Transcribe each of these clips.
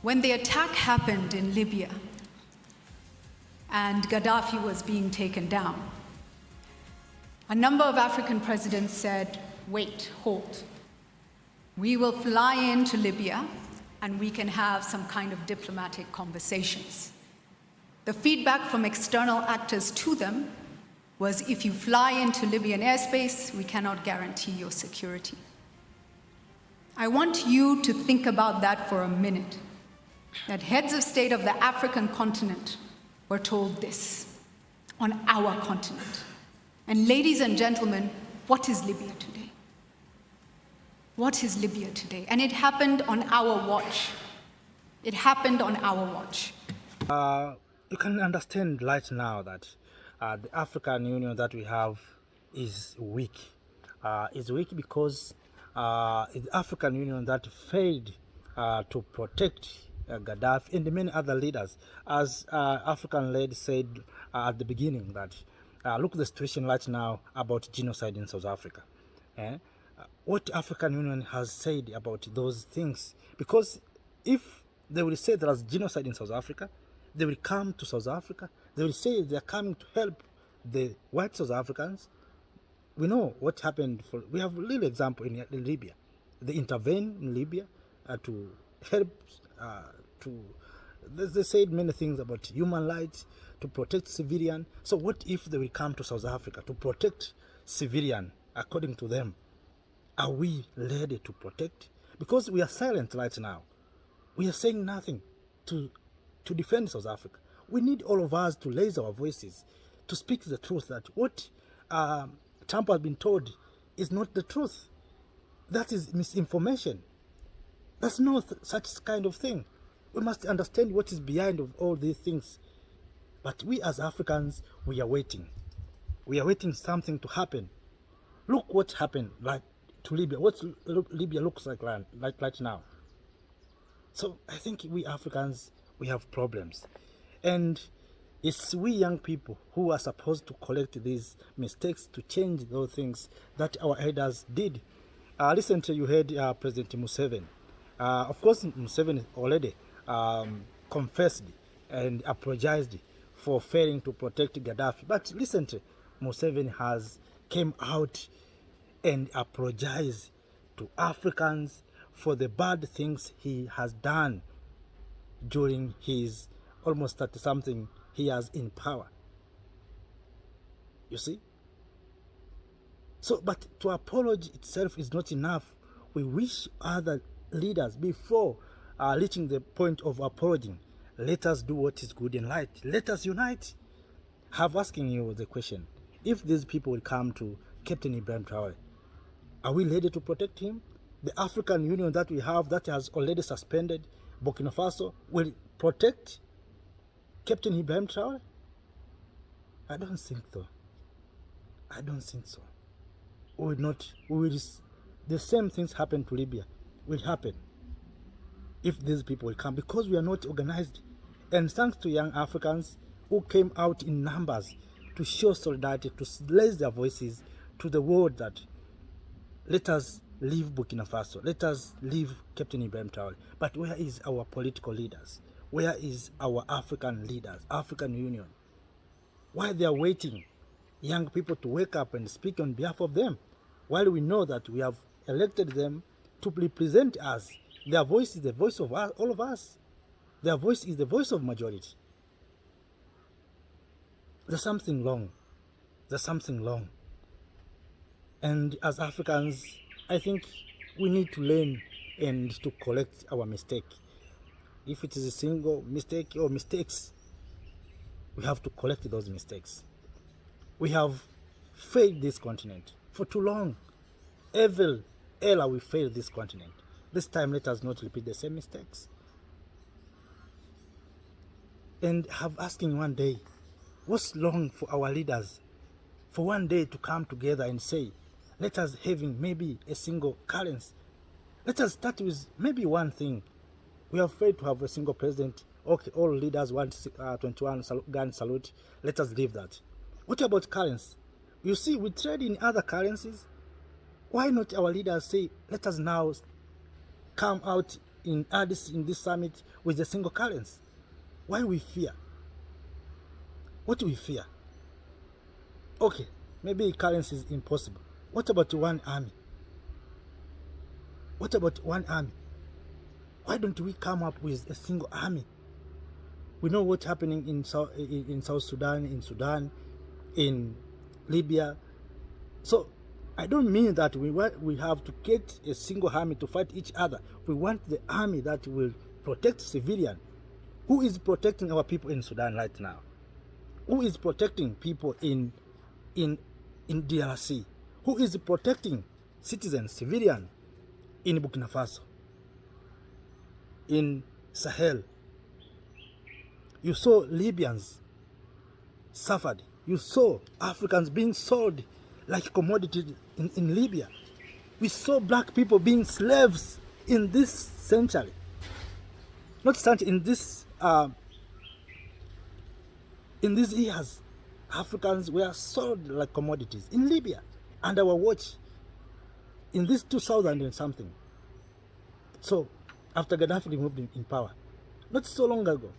When the attack happened in Libya and Gaddafi was being taken down, a number of African presidents said, wait, hold. We will fly into Libya and we can have some kind of diplomatic conversations. The feedback from external actors to them was, if you fly into Libyan airspace, we cannot guarantee your security. I want you to think about that for a minute, that heads of state of the African continent were told this on our continent. And ladies and gentlemen, what is Libya today? What is Libya today? And it happened on our watch. It happened on our watch. You can understand right now that the African Union that we have is weak. It's weak because it's the African Union that failed to protect Gaddafi and many other leaders. As African lady said at the beginning, that look at the situation right now about genocide in South Africa. What African Union has said about those things? Because if they will say there is genocide in South Africa, they will come to South Africa. They will say they are coming to help the white South Africans. We know what happened. We have a little example in Libya. They intervened in Libya to help. They said many things about human rights, to protect civilian. So what if they will come to South Africa to protect civilian according to them? Are we ready to protect? Because we are silent right now. We are saying nothing to defend South Africa. We need all of us to raise our voices, to speak the truth, that what Trump has been told is not the truth. That is misinformation. That's not such kind of thing. We must understand what is behind of all these things. But we as Africans, we are waiting. We are waiting something to happen. Look what happened to Libya. What Libya looks like right now. So I think we Africans, we have problems. And it's we young people who are supposed to correct these mistakes, to change those things that our elders did. Recently you heard President Museveni. Of course, Museveni already confessed and apologized for failing to protect Gaddafi. But recently, Museveni has came out and apologized to Africans for the bad things he has done during his almost 30-something years in power. You see? So, but to apologize itself is not enough. We wish other leaders, before reaching the point of apologizing, let us do what is good and right. Let us unite. Have asking you the question, if these people will come to Captain Ibrahim Traoré, are we ready to protect him? The African Union that we have, that has already suspended Burkina Faso, will protect Captain Ibrahim Traoré? I don't think so. I don't think so. The same things happen to Libya will happen if these people will come, because we are not organized. And thanks to young Africans who came out in numbers to show solidarity, to raise their voices to the world that let us leave Burkina Faso, let us leave Captain Ibrahim Traoré. But where is our political leaders? Where is our African leaders, African Union? Why they are waiting young people to wake up and speak on behalf of them, while we know that we have elected them to represent us? Their voice is the voice of us, all of us. Their voice is the voice of majority. There's something wrong. There's something wrong. And as Africans, I think we need to learn and to correct our mistake. If it is a single mistake or mistakes, we have to correct those mistakes. We have failed this continent for too long. Every era we failed this continent. This time let us not repeat the same mistakes. And have asking one day, what's wrong for our leaders for one day to come together and say, let us having maybe a single currency. Let us start with maybe one thing. We are afraid to have a single president. Okay, all leaders want 21 gun salute. Let us leave that. What about currency? You see, we trade in other currencies. Why not our leaders say, let us now come out in Addis in this summit with a single currency? Why we fear? What do we fear? Okay, maybe currency is impossible. What about one army? What about one army? Why don't we come up with a single army? We know what's happening in South Sudan, in Libya. So I don't mean that we have to get a single army to fight each other. We want the army that will protect civilians. Who is protecting our people in Sudan right now? Who is protecting people in DRC? Who is protecting citizens, civilians in Burkina Faso, in Sahel? You saw Libyans suffered. You saw Africans being sold like commodities in Libya. We saw black people being slaves in this century. Not century, in these years, Africans were sold like commodities in Libya under our watch in this 2000 and something. So after Gaddafi removed in power, not so long ago,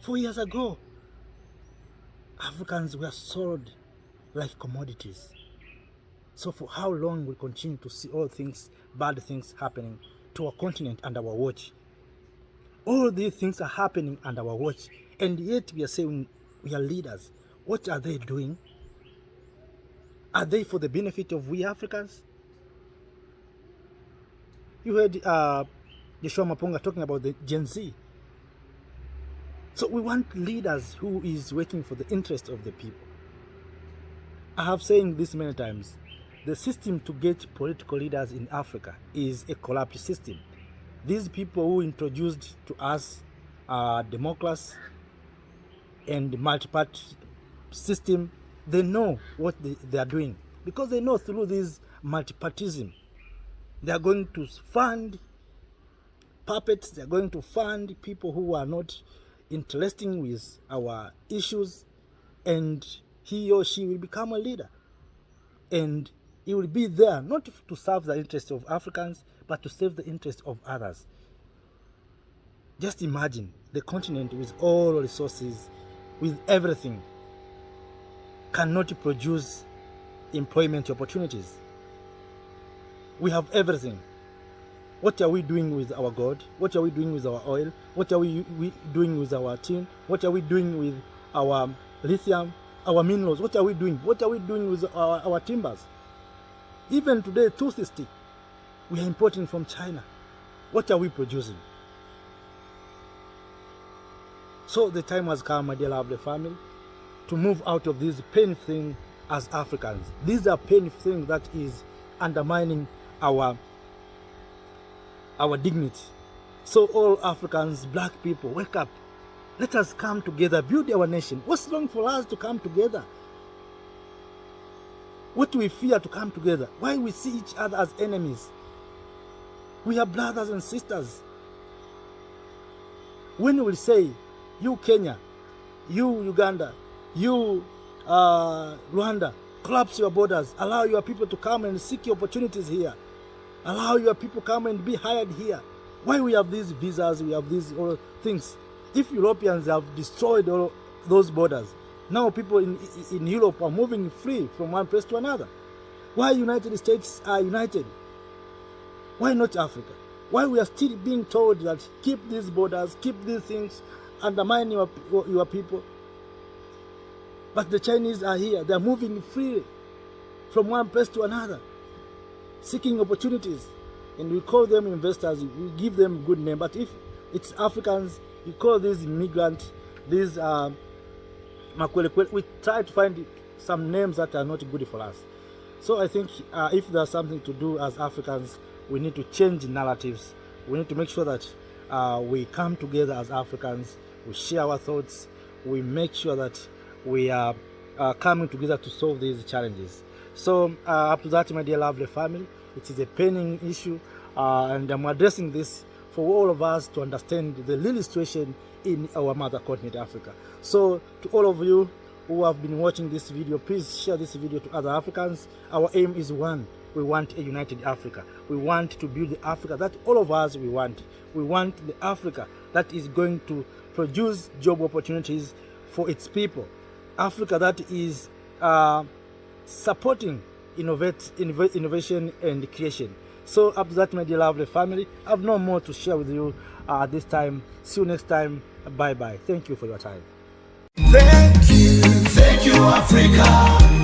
4 years ago, Africans were sold like commodities. So for how long will we continue to see all things, bad things happening to our continent under our watch? All these things are happening under our watch, and yet we are saying we are leaders. What are they doing? Are they for the benefit of we Africans? You heard Joshua Maponga talking about the Gen Z. So we want leaders who is working for the interest of the people. I have said this many times. The system to get political leaders in Africa is a collapsed system. These people who introduced to us democracy and multi-party system, they know what they are doing, because they know through this multi-partyism they are going to fund puppets, they are going to fund people who are not interested with our issues, and he or she will become a leader, and he will be there not to serve the interests of Africans, but to serve the interests of others. Just imagine the continent with all resources, with everything, cannot produce employment opportunities. We have everything. What are we doing with our gold? What are we doing with our oil? What are we doing with our tin? What are we doing with our lithium, our minerals? What are we doing? What are we doing with our timbers? Even today, toothstick, we are importing from China. What are we producing? So the time has come, my dear lovely family, to move out of this painful thing as Africans. These are painful things that is undermining our dignity. So all Africans, black people, wake up. Let us come together, build our nation. What's wrong for us to come together? What do we fear to come together? Why we see each other as enemies? We are brothers and sisters. When we say, you Kenya, you Uganda, you Rwanda, collapse your borders, allow your people to come and seek opportunities here, allow your people come and be hired here. Why we have these visas, we have these all things? If Europeans have destroyed all those borders, now people in Europe are moving free from one place to another. Why United States are united? Why not Africa? Why we are still being told that keep these borders, keep these things, undermine your people? But the Chinese are here. They are moving freely from one place to another, seeking opportunities. And we call them investors. We give them good name. But if it's Africans, we call these immigrants, these we try to find some names that are not good for us. So I think if there's something to do as Africans, we need to change narratives. We need to make sure that we come together as Africans, we share our thoughts, we make sure that we are coming together to solve these challenges. So up to that, my dear lovely family, it is a paining issue, and I'm addressing this for all of us to understand the real situation in our mother continent, Africa. So to all of you who have been watching this video, please share this video to other Africans. Our aim is one. We want a united Africa. We want to build the Africa that all of us we want. We want the Africa that is going to produce job opportunities for its people. Africa that is supporting innovation and creation. So up to that, my dear lovely family, I have no more to share with you this time. See you next time. Bye bye. Thank you for your time. Thank you, Africa.